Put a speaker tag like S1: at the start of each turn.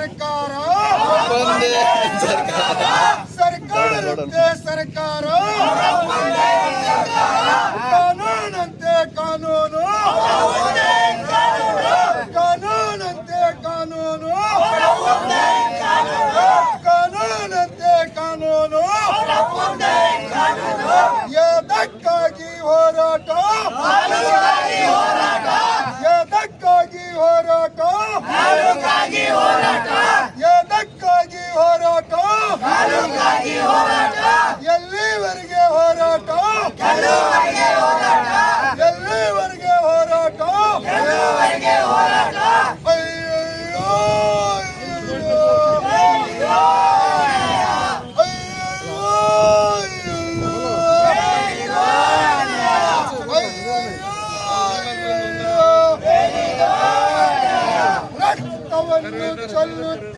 S1: ಸರ್ಕಾರ ಸರ್ಕಾರದಂತೆ ಸರ್ಕಾರ ಕಾನೂನಂತೆ ಕಾನೂನು ಕಾನೂನಂತೆ ಕಾನೂನು ಕಾನೂನಂತೆ ಕಾನೂನು ಎದಕ್ಕಾಗಿ ಹೋರಾಟ ಎದಕ್ಕಾಗಿ ಹೋರಾಟ ಎದಕ್ಕಾಗಿ ಹೋರಾಟ ಎಲ್ಲಿವರೆಗೆ ಹೋರಾಟ ಎಲ್ಲಿವರೆಗೆ ಹೋರಾಟ ಅಯ್ಯೋ ರಕ್ತವನ್ನು ಚೆಲ್ಲುತ್ತ